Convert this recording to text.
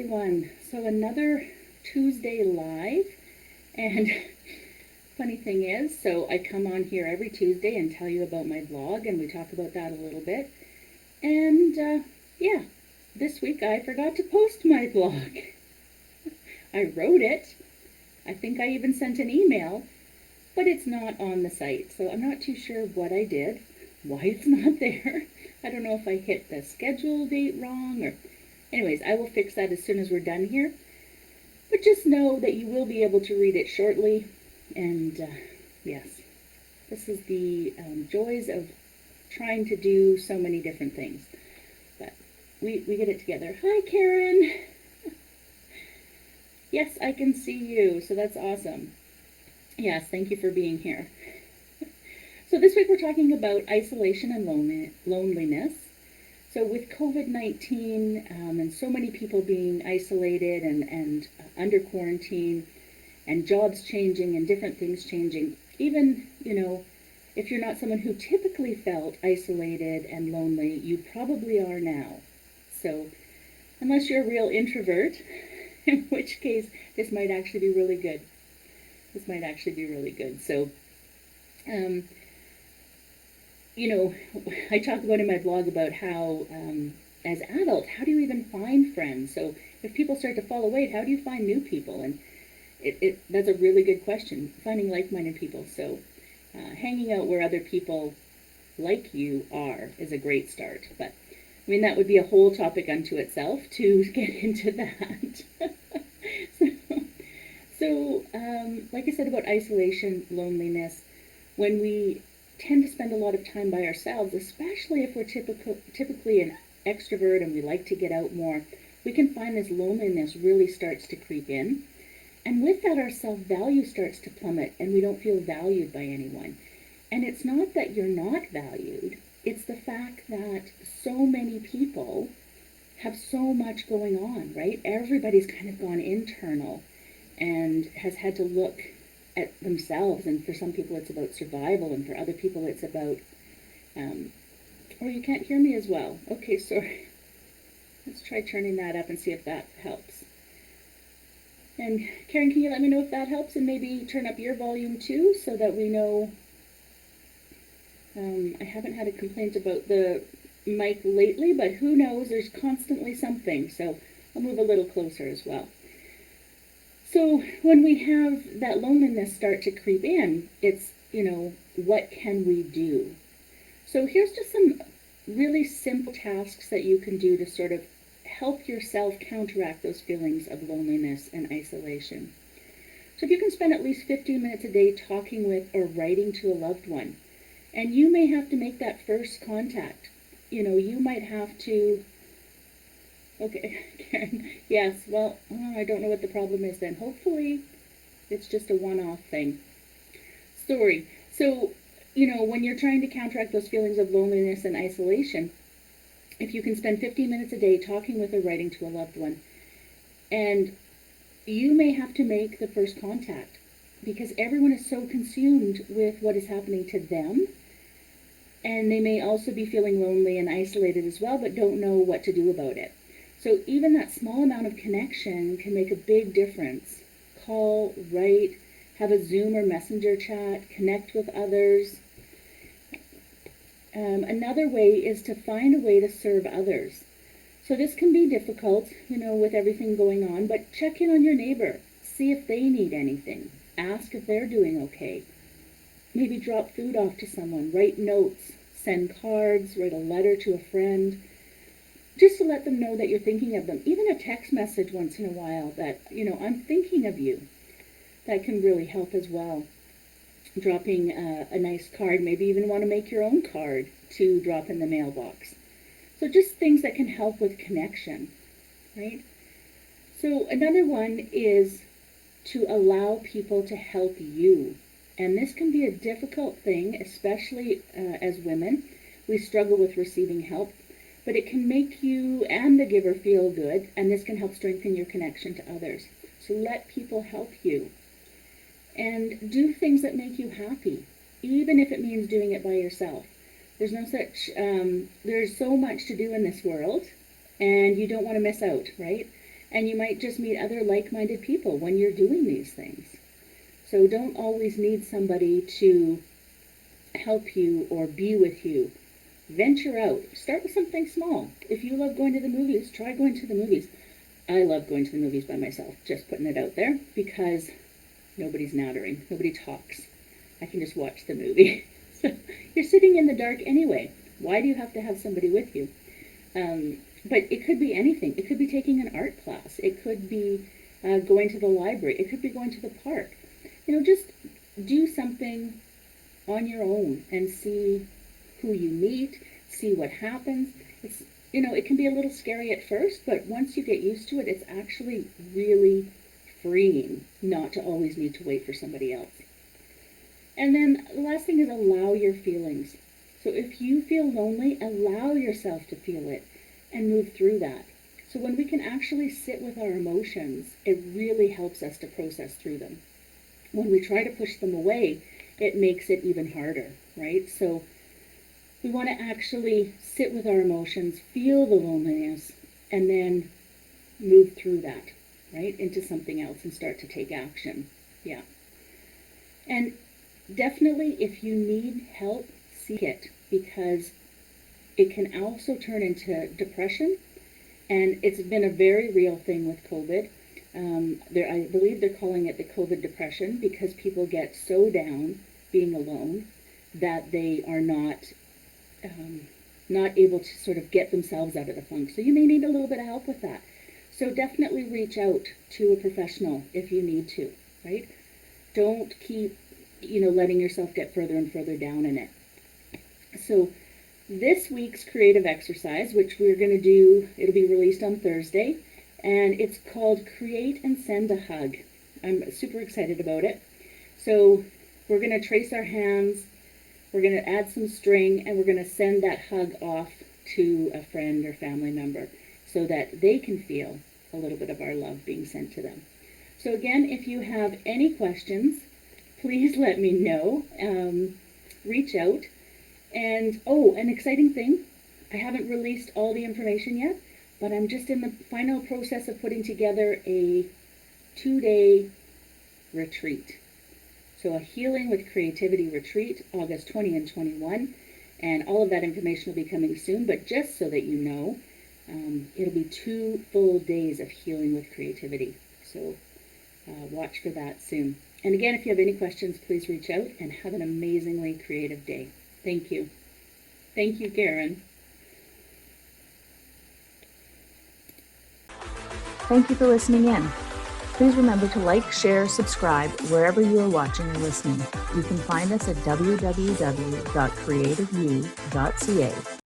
everyone. So another Tuesday live, and funny thing is, so I come on here every Tuesday and tell you about my blog, and we talk about that a little bit. And yeah, this week I forgot to post my blog. I wrote it. I think I even sent an email, but it's not on the site. So I'm not too sure what I did, why it's not there. I don't know if I hit the schedule date wrong or... Anyways, I will fix that as soon as we're done here. But just know that you will be able to read it shortly. And yes, this is the joys of trying to do so many different things. But we get it together. Hi, Karen. Yes, I can see you, so that's awesome. Yes, thank you for being here. So this week we're talking about isolation and loneliness. So with COVID-19 and so many people being isolated and under quarantine and jobs changing and different things changing, even, if you're not someone who typically felt isolated and lonely, you probably are now. So unless you're a real introvert, in which case this might actually be really good. This might actually be really good. So, I talk about in my blog about how, as adults, how do you even find friends? So if people start to fall away, how do you find new people? And that's a really good question, finding like-minded people. So hanging out where other people like you are is a great start. But, that would be a whole topic unto itself to get into that. So like I said about isolation, loneliness, when we tend to spend a lot of time by ourselves, especially if we're typically an extrovert and we like to get out more, we can find this loneliness really starts to creep in. And with that, our self-value starts to plummet and we don't feel valued by anyone. And it's not that you're not valued, it's the fact that so many people have so much going on, right? Everybody's kind of gone internal and has had to look at themselves, and for some people it's about survival, and for other people it's about, oh, you can't hear me as well. Okay, sorry. Let's try turning that up and see if that helps. And Karen, can you let me know if that helps, and maybe turn up your volume too, so that we know. I haven't had a complaint about the mic lately, but who knows, there's constantly something, so I'll move a little closer as well. So when we have that loneliness start to creep in, it's, what can we do? So here's just some really simple tasks that you can do to sort of help yourself counteract those feelings of loneliness and isolation. So if you can spend at least 15 minutes a day talking with or writing to a loved one, and you may have to make that first contact. You might have to... Okay, Karen, yes, well, I don't know what the problem is then. Hopefully, it's just a one-off thing. Sorry. So, when you're trying to counteract those feelings of loneliness and isolation, if you can spend 15 minutes a day talking with or writing to a loved one, and you may have to make the first contact, because everyone is so consumed with what is happening to them, and they may also be feeling lonely and isolated as well, but don't know what to do about it. So even that small amount of connection can make a big difference. Call, write, have a Zoom or Messenger chat, connect with others. Another way is to find a way to serve others. So this can be difficult, with everything going on, but check in on your neighbor. See if they need anything. Ask if they're doing okay. Maybe drop food off to someone, write notes, send cards, write a letter to a friend, just to let them know that you're thinking of them. Even a text message once in a while that, I'm thinking of you. That can really help as well. Dropping a nice card, maybe even want to make your own card to drop in the mailbox. So just things that can help with connection, right? So another one is to allow people to help you. And this can be a difficult thing, especially as women. We struggle with receiving help. But it can make you and the giver feel good, and this can help strengthen your connection to others. So let people help you. And do things that make you happy, even if it means doing it by yourself. There's no such, there's so much to do in this world, and you don't want to miss out, right? And you might just meet other like-minded people when you're doing these things. So don't always need somebody to help you or be with you. Venture out. Start with something small. If you love going to the movies, try going to the movies. I love going to the movies by myself, just putting it out there, because nobody's nattering. Nobody talks. I can just watch the movie. So you're sitting in the dark anyway. Why do you have to have somebody with you? But it could be anything. It could be taking an art class. It could be going to the library. It could be going to the park. Just do something on your own and see who you meet, see what happens. It can be a little scary at first, but once you get used to it, it's actually really freeing not to always need to wait for somebody else. And then the last thing is allow your feelings. So if you feel lonely, allow yourself to feel it and move through that. So when we can actually sit with our emotions, it really helps us to process through them. When we try to push them away, it makes it even harder, right? So we want to actually sit with our emotions, feel the loneliness, and then move through that, right, into something else and start to take action. Yeah. And definitely, if you need help, seek it, because it can also turn into depression, and it's been a very real thing with COVID. I believe they're calling it the COVID depression, because people get so down being alone that they are not able to sort of get themselves out of the funk. So you may need a little bit of help with that. So definitely reach out to a professional if you need to, right? Don't keep, letting yourself get further and further down in it. So this week's creative exercise, which we're going to do, it'll be released on Thursday, and it's called Create and Send a Hug. I'm super excited about it. So we're going to trace our hands, we're going to add some string, and we're going to send that hug off to a friend or family member so that they can feel a little bit of our love being sent to them. So again, if you have any questions, please let me know. Reach out. And an exciting thing, I haven't released all the information yet, but I'm just in the final process of putting together a 2-day retreat. So a Healing with Creativity retreat, August 20 and 21, and all of that information will be coming soon, but just so that you know, it'll be 2 full days of healing with creativity. So watch for that soon. And again, if you have any questions, please reach out, and have an amazingly creative day. Thank you. Thank you, Karen. Thank you for listening in. Please remember to like, share, subscribe wherever you are watching or listening. You can find us at www.creativeyou.ca.